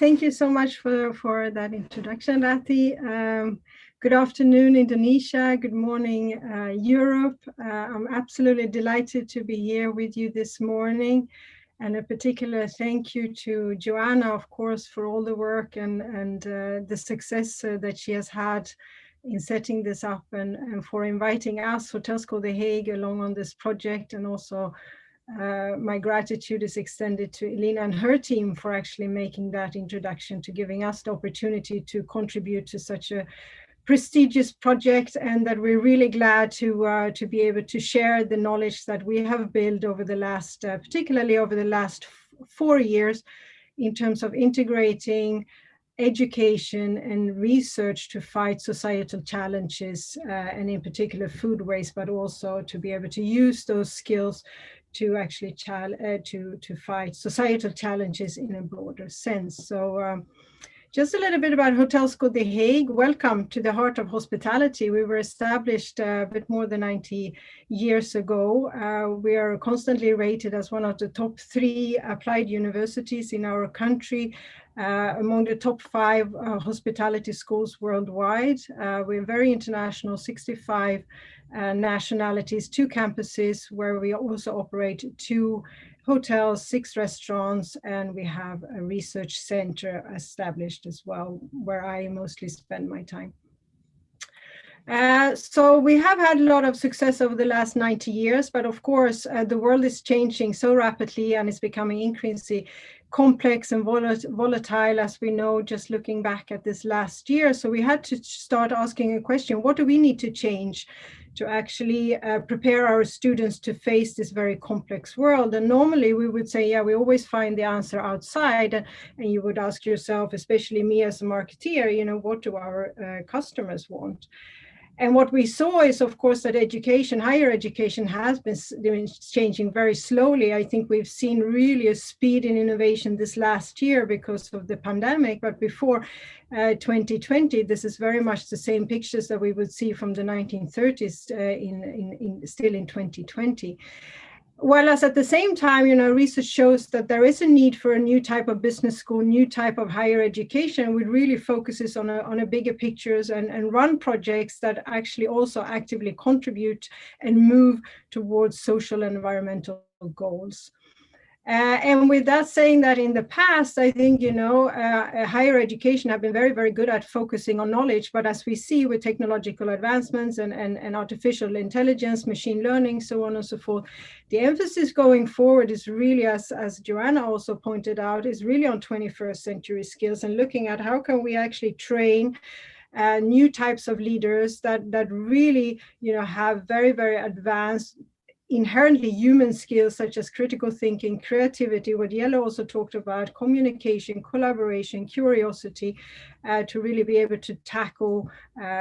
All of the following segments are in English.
thank you so much for that introduction, Rati. Good afternoon, Indonesia. Good morning, Europe. I'm absolutely delighted to be here with you this morning. And a particular thank you to Joanna, of course, for all the work and the success that she has had in setting this up and for inviting us, Hotelschool The Hague, along on this project. And also my gratitude is extended to Elina and her team for actually making that introduction, to giving us the opportunity to contribute to such a prestigious project, and that we're really glad to be able to share the knowledge that we have built over the last, particularly over the last 4 years, in terms of integrating education and research to fight societal challenges, and in particular food waste, but also to be able to use those skills to actually to fight societal challenges in a broader sense. So just a little bit about Hotelschool The Hague. Welcome to the heart of hospitality. We were established a bit more than 90 years ago. We are constantly rated as one of the top 3 applied universities in our country, among the top 5 hospitality schools worldwide. We're very international, 65 nationalities, 2 campuses, where we also operate 2 hotels, 6 restaurants, and we have a research center established as well, where I mostly spend my time. So we have had a lot of success over the last 90 years, but of course, the world is changing so rapidly and is becoming increasingly complex and volatile, as we know, just looking back at this last year. So we had to start asking a question: what do we need to change to actually prepare our students to face this very complex world? And normally we would say, yeah, we always find the answer outside. And you would ask yourself, especially me as a marketeer, you know, what do our customers want? And what we saw is, of course, that education, higher education, has been changing very slowly. I think we've seen really a speed in innovation this last year because of the pandemic. But before 2020, this is very much the same pictures that we would see from the 1930s still in 2020. Whereas at the same time, you know, research shows that there is a need for a new type of business school, new type of higher education, which really focuses on a bigger pictures and run projects that actually also actively contribute and move towards social and environmental goals. And with that, saying that in the past, I think, you know, higher education have been very, very good at focusing on knowledge. But as we see with technological advancements and artificial intelligence, machine learning, so on and so forth, the emphasis going forward is really, as Joanna also pointed out, is really on 21st century skills and looking at how can we actually train new types of leaders that really, you know, have very, very advanced, inherently human skills such as critical thinking, creativity, what Yellow also talked about, communication, collaboration, curiosity, to really be able to tackle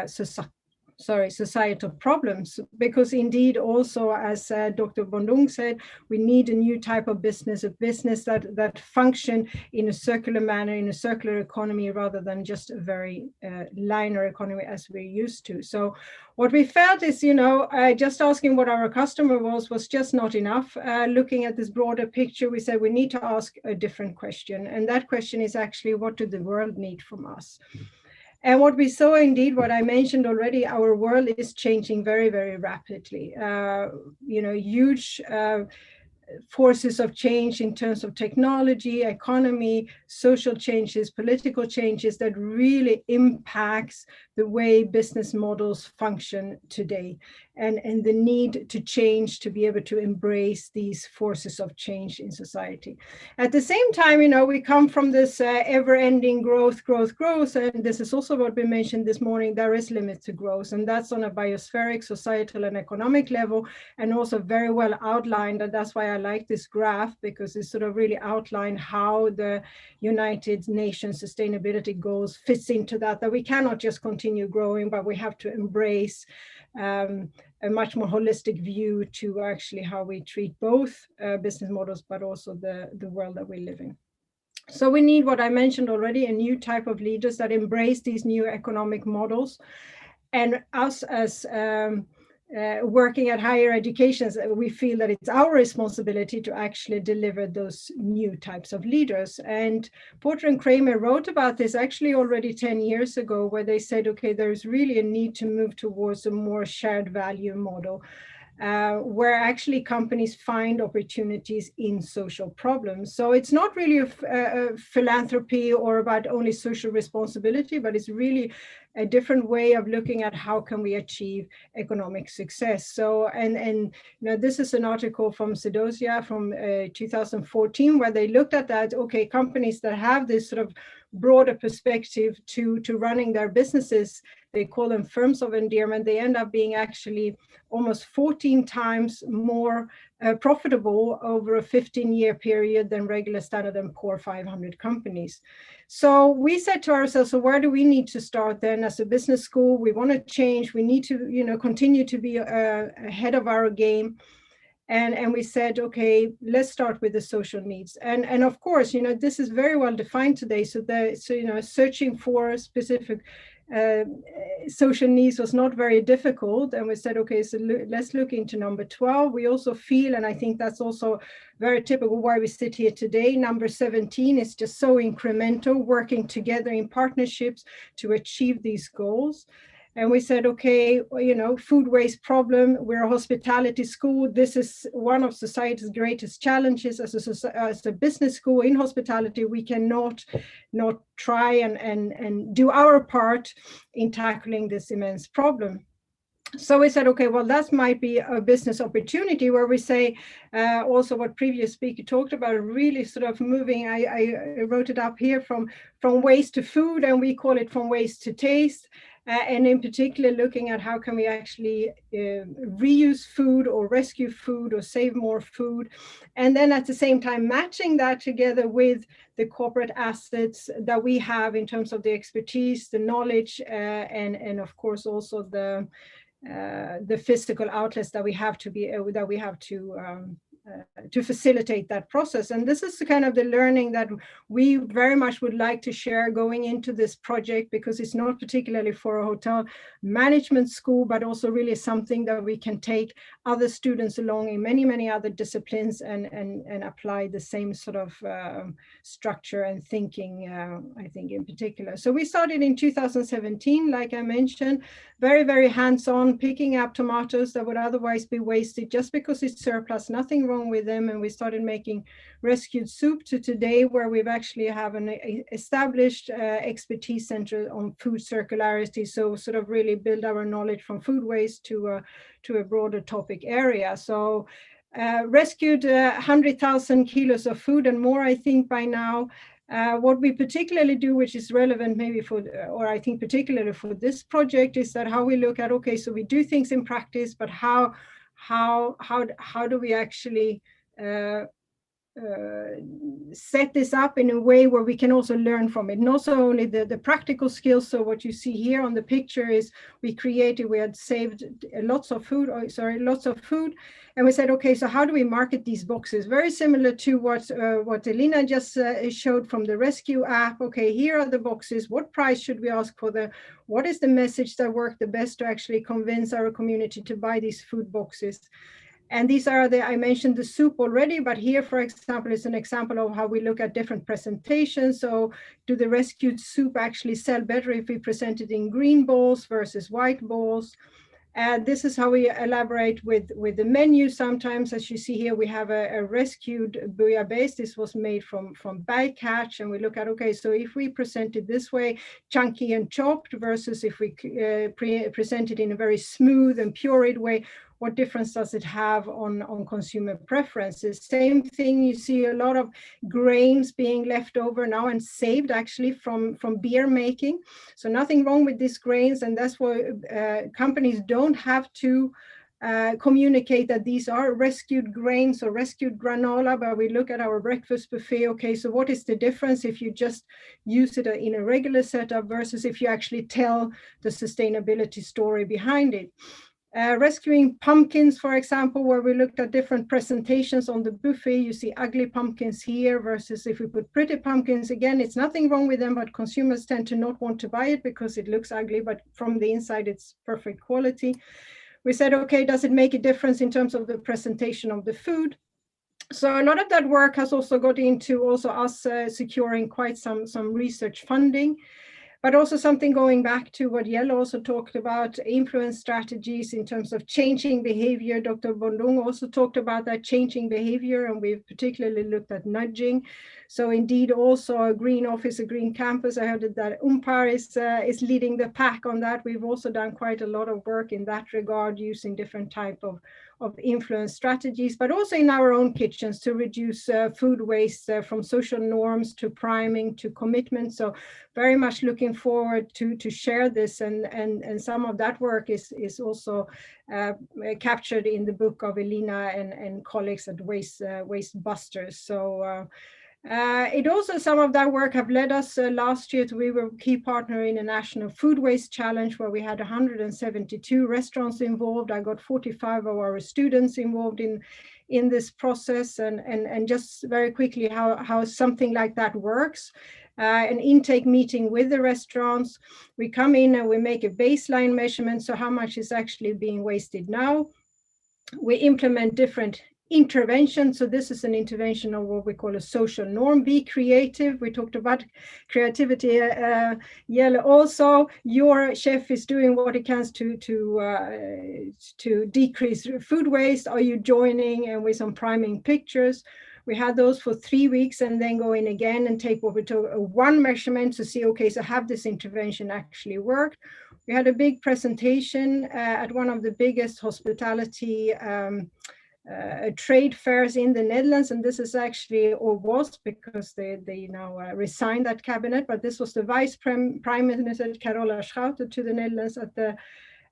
societal problems. Because indeed also, as Dr. Bondung said, we need a new type of business, a business that function in a circular manner, in a circular economy, rather than just a very linear economy as we're used to. So what we felt is, you know, just asking what our customer was just not enough. Looking at this broader picture, we said we need to ask a different question. And that question is actually, what do the world need from us? And what we saw, indeed, what I mentioned already, our world is changing very, very rapidly. You know, huge forces of change in terms of technology, economy, social changes, political changes that really impacts the way business models function today, and the need to change to be able to embrace these forces of change in society. At the same time, you know, we come from this ever-ending growth, and this is also what we mentioned this morning, there is limit to growth, and that's on a biospheric, societal, and economic level, and also very well outlined, and that's why I like this graph, because it sort of really outlined how the United Nations sustainability goals fits into that we cannot just continue growing, but we have to embrace a much more holistic view to actually how we treat both business models, but also the world that we live in. So we need, what I mentioned already, a new type of leaders that embrace these new economic models. And us as working at higher educations, we feel that it's our responsibility to actually deliver those new types of leaders. And Porter and Kramer wrote about this actually already 10 years ago, where they said, okay, there's really a need to move towards a more shared value model, where actually companies find opportunities in social problems. So it's not really a philanthropy or about only social responsibility, but it's really a different way of looking at how can we achieve economic success. So, and this is an article from Sedosia from 2014, where they looked at that, okay, companies that have this sort of broader perspective to running their businesses, they call them firms of endearment, they end up being actually almost 14 times more profitable over a 15-year period than regular Standard & Poor's 500 companies. So we said to ourselves, so where do we need to start then as a business school? We want to change, we need to continue to be ahead of our game. And we said, okay, let's start with the social needs. And of course, this is very well defined today. So searching for specific social needs was not very difficult. And we said, okay, so let's look into number 12. We also feel, and I think that's also very typical why we sit here today, number 17 is just so incremental, working together in partnerships to achieve these goals. And we said, okay, food waste problem, we're a hospitality school. This is one of society's greatest challenges. As a business school in hospitality, we cannot not try and do our part in tackling this immense problem. So we said, okay, well, that might be a business opportunity where we say, also what previous speaker talked about, really sort of moving, I wrote it up here, from waste to food, and we call it from waste to taste. And in particular, looking at how can we actually reuse food or rescue food or save more food. And then at the same time, matching that together with the corporate assets that we have in terms of the expertise, the knowledge, and of course also the physical outlets that we have to facilitate that process. And this is the kind of the learning that we very much would like to share going into this project, because it's not particularly for a hotel management school, but also really something that we can take other students along in many, many other disciplines and apply the same sort of structure and thinking, I think in particular. So we started in 2017, like I mentioned, very, very hands-on, picking up tomatoes that would otherwise be wasted just because it's surplus, nothing wrong with them. And we started making rescued soup to today, where we've actually have an established expertise center on food circularity. So sort of really build our knowledge from food waste to a broader topic area. So rescued 100,000 kilos of food and more, I think, by now. What we particularly do, which is relevant maybe or I think particularly for this project, is that how we look at, okay, so we do things in practice, but how do we actually set this up in a way where we can also learn from it, not only the practical skills. So what you see here on the picture is we had saved lots of food, and we said, okay, so how do we market these boxes? Very similar to what Elina just showed from the rescue app. Okay, here are the boxes. What price should we ask for what is the message that worked the best to actually convince our community to buy these food boxes? And these are I mentioned the soup already, but here, for example, is an example of how we look at different presentations. So do the rescued soup actually sell better if we present it in green bowls versus white bowls? And this is how we elaborate with the menu. Sometimes, as you see here, we have a rescued bouillabaisse. This was made from bycatch, and we look at, okay, so if we present it this way, chunky and chopped, versus if we present it in a very smooth and pureed way, what difference does it have on consumer preferences? Same thing, you see a lot of grains being left over now and saved actually from beer making. So nothing wrong with these grains, and that's why companies don't have to communicate that these are rescued grains or rescued granola, but we look at our breakfast buffet. Okay, so what is the difference if you just use it in a regular setup versus if you actually tell the sustainability story behind it? Rescuing pumpkins, for example, where we looked at different presentations on the buffet. You see ugly pumpkins here versus if we put pretty pumpkins. Again, it's nothing wrong with them, but consumers tend to not want to buy it because it looks ugly, but from the inside, it's perfect quality. we said, okay, does it make a difference in terms of the presentation of the food? So a lot of that work has also got into also us securing quite some research funding, but also something going back to what Jelle also talked about, influence strategies in terms of changing behavior. Dr. Bondung also talked about that changing behavior, and we've particularly looked at nudging. So indeed, also a green office, a green campus. I heard that Umpar is leading the pack on that. We've also done quite a lot of work in that regard, using different type of influence strategies, but also in our own kitchens to reduce food waste from social norms to priming to commitment. So very much looking forward to share this, and some of that work is also captured in the book of Elina and colleagues at Waste Busters. So it also, some of that work have led us last year we were a key partner in a national food waste challenge where we had 172 restaurants involved. I got 45 of our students involved in this process, and just very quickly how something like that works. An intake meeting with the restaurants. We come in and we make a baseline measurement, so how much is actually being wasted now. We implement different intervention. So this is an intervention of what we call a social norm. Be creative. We talked about creativity. Jelle, also your chef is doing what he can to decrease food waste. Are you joining? And with some priming pictures. We had those for 3 weeks, and then go in again and take what we took one measurement to see, okay, so have this intervention actually worked? We had a big presentation at one of the biggest hospitality trade fairs in the Netherlands, and this is actually, or was, because they now resigned that cabinet, but this was the Vice Prime Minister Carola Schouten to the Netherlands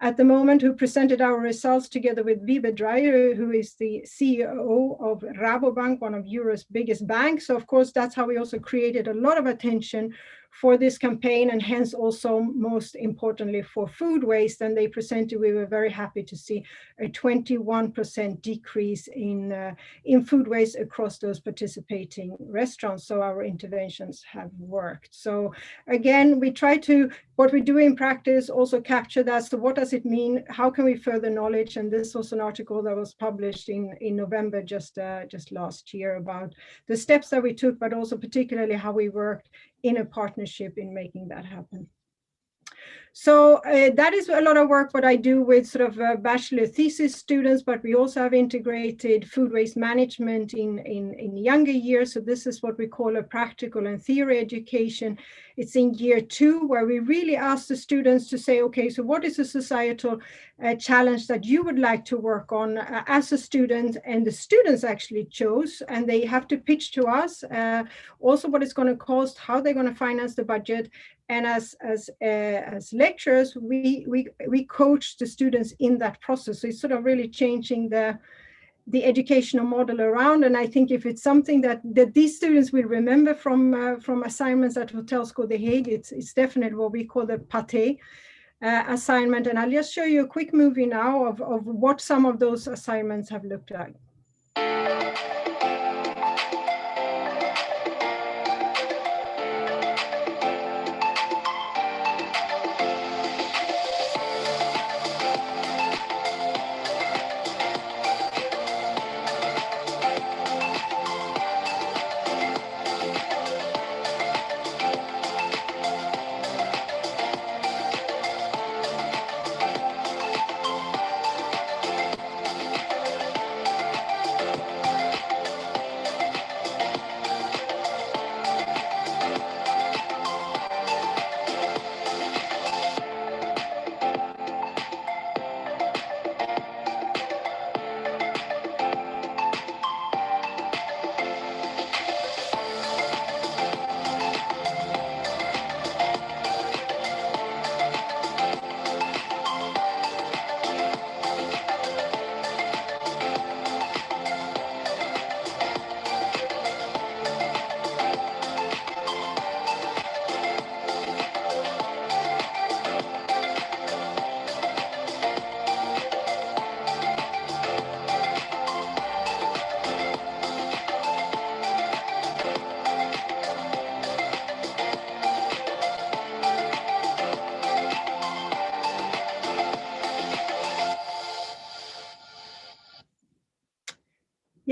at the moment, who presented our results together with Wiebe Dreyer, who is the CEO of Rabobank, one of Europe's biggest banks. So of course, that's how we also created a lot of attention for this campaign, and hence also most importantly for food waste. And they presented, we were very happy to see a 21% decrease in food waste across those participating restaurants. So our interventions have worked. So again, we try to, what we do in practice, also capture that. So what does it mean? How can we further knowledge? And this was an article that was published in November just last year about the steps that we took, but also particularly how we worked in a partnership in making that happen. So that is a lot of work what I do with sort of bachelor thesis students, but we also have integrated food waste management in younger years. So this is what we call a practical and theory education. It's in year 2, where we really ask the students to say, okay, so what is a societal challenge that you would like to work on as a student? And the students actually chose, and they have to pitch to us also what it's going to cost, how they're going to finance the budget. And as lecturers, we coach the students in that process. So it's sort of really changing the educational model around. And I think if it's something that these students will remember from assignments at Hotelschool The Hague, it's definitely what we call the pâté assignment. And I'll just show you a quick movie now of what some of those assignments have looked like.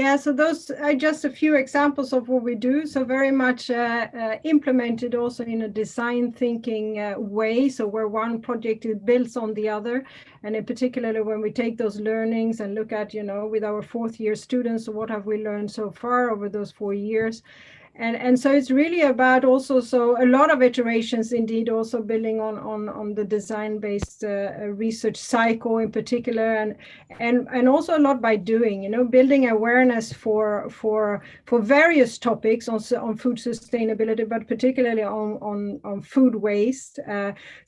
Yeah, so those are just a few examples of what we do. So very much implemented also in a design thinking way. So where one project builds on the other. And in particular, when we take those learnings and look at, with our fourth year students, what have we learned so far over those 4 years? And so it's really about also, so a lot of iterations indeed, also building on the design-based research cycle in particular, and also a lot by doing, building awareness for various topics on food sustainability, but particularly on food waste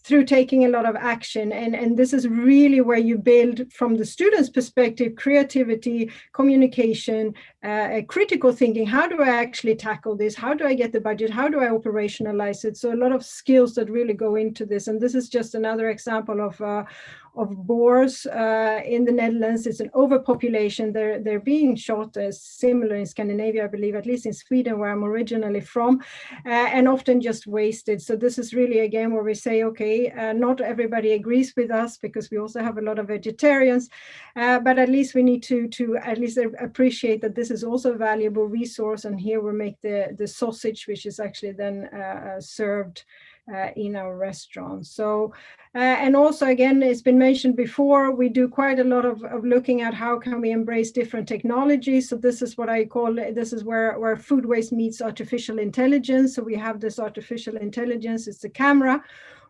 through taking a lot of action. And this is really where you build from the student's perspective, creativity, communication, critical thinking. How do I actually tackle this? How do I get the budget? How do I operationalize it? So a lot of skills that really go into this. And this is just another example of boars in the Netherlands. It's an overpopulation. They're being shot as similar in Scandinavia, I believe, at least in Sweden, where I'm originally from, and often just wasted. So this is really, again, where we say, okay, not everybody agrees with us, because we also have a lot of vegetarians, but at least we need to at least appreciate that this is also a valuable resource. And here we make the sausage, which is actually then served in our restaurants. So, and also, again, it's been mentioned before, we do quite a lot of looking at how can we embrace different technologies. So this is what I call, this is where food waste meets artificial intelligence. So we have this artificial intelligence, it's a camera,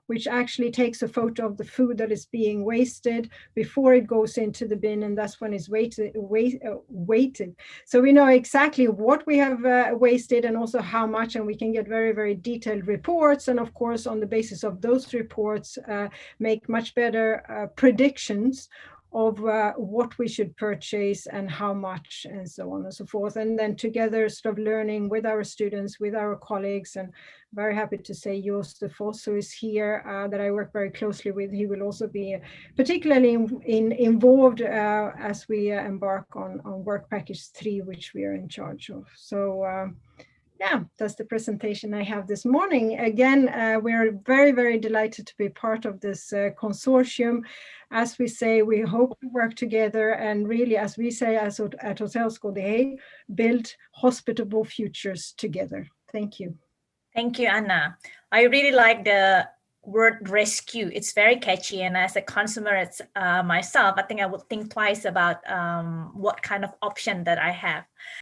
which actually takes a photo of the food that is being wasted before it goes into the bin, and that's when it's weighted. So we know exactly what we have wasted and also how much, and we can get very, very detailed reports. And of course, on the basis of those reports, make much better predictions of what we should purchase and how much, and so on and so forth. And then together, sort of learning with our students, with our colleagues, and very happy to say Joost de Vos, who is here, that I work very closely with. He will also be particularly involved as we embark on work package 3, which we are in charge of. So yeah, that's the presentation I have this morning. Again, we're very, very delighted to be part of this consortium. As we say, we hope to work together and really, as we say at Hotelschool The Hague, build hospitable futures together. Thank you. Thank you, Anna. I really like the word rescue. It's very catchy, and as a consumer myself, I think I would think twice about what kind of option that I have.